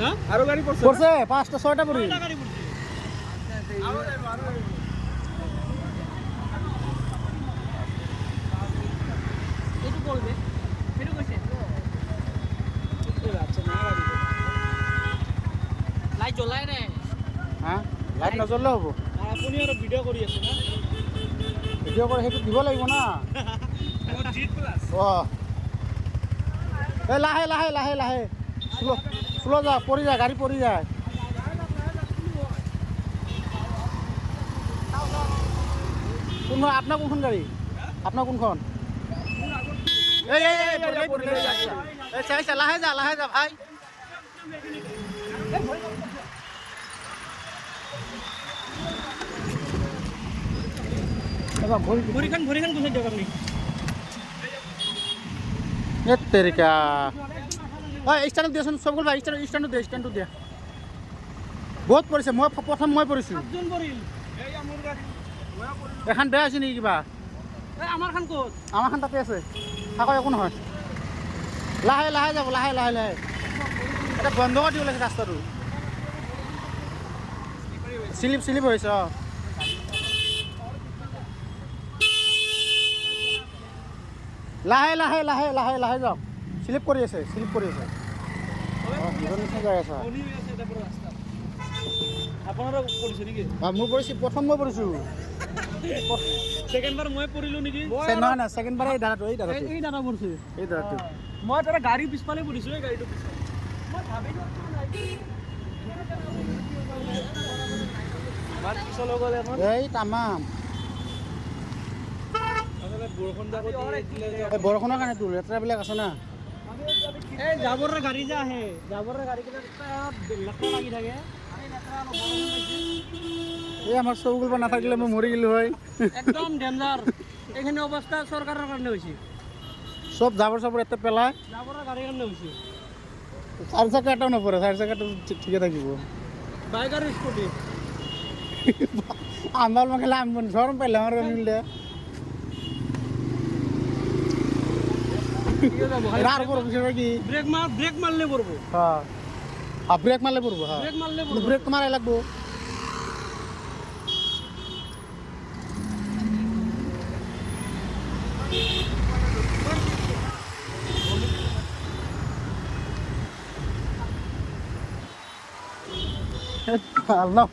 হ্যাঁ আরো গাড়ি পড়ছে পড়ছে 5টা 6টা পড়ি গাড়ি পড়ছে আরো যাইবো আরো একটু বলবে ফেরো কইছে আচ্ছা না গাড়ি লাইট জ্বলাই রে হ্যাঁ লাইট নজ্বললে হ'ব আপুনি আৰু ভিডিও কৰি আছে না ভিডিও করে সেইটো দিব লাগিব না জিত প্লাস অ এই লাহে লাহে লাহে লাহে স্লো যা পড়ি যায় গাড়ি পড়ি যায় কোন আপনার কোনখন গাড়ি আপনার কোনখন এই এই এই পড়লে এই চাইছা লাহে যা ভাই ভরিখান কোথায় যাবেন আপনি তেরিকা ওই স্ট্যান্ড দিয়েছেন সবগুলো ভাই স্ট্যান্ড দিয়া বহুত পড়ছে মই প্রথম মই পড়িছি সাতজন পড়িল এই আমার গাড়ি এখন বেয়া আছে নেকি কিবা এই আমার খান কত আমার খান তাতে আছে থাকো একো নহয় লাহে লাহে যাব লাহে এটা বন্ধ কৰি দিব লাগে ৰাস্তাটো স্লিপ হৈছে লাহে যাওক স্লিপ কৰি আছে নিচিনা যাই আছে আপনাৰা পড়ছে নাকি মোৰ পৰিছি প্ৰথম মই পৰিছোঁ সেকেন্ড বাৰ মই পড়িলো নাকি নহয় না সেকেন্ড বাৰ এই দাদাটো এই দাদা পড়ছে এই দাদাটো মই তারা গাড়ি পিছফালে পড়িছো এই গাড়িটো পিছফালে মই ভাবিলো বার পিছলে গলে এখন এই তামাম আসলে বৰষুণ জাগো দিলে এই বৰষুণৰ কাৰণে তোৰ লেতেৰাবিলাক আছে না এই জাবৰৰ গাড়ী যে আহে জাবৰৰ গাড়ীকেইটা লেতেৰা লাগি থাকে আৰে লেতেৰা এই আমাৰ চৌগুল বা নাথাকিলে মই মৰি গেলো হয় একদম ডেঞ্জাৰ এইখিনি অৱস্থা চৰকাৰৰ কাৰণে হৈছে সব জাবৰ চাবৰ এতে পেলায় জাবৰৰ গাড়ীৰ কাৰণে হৈছে চাৰি চকা এটাও নপৰে চাৰি চকাটো ঠিকে থাকিব বাইক আৰু স্কুটি আমার মাখলে আমি শরম পাইলাম আর মিললে রার পড়ব সেটা কি ব্রেক মারলে পড়বো হ্যাঁ আর ব্রেক মারলে পড়বো হ্যাঁ ব্রেক মারলে পড়বো ব্রেক তো মারাই লাগবো আল্লাহ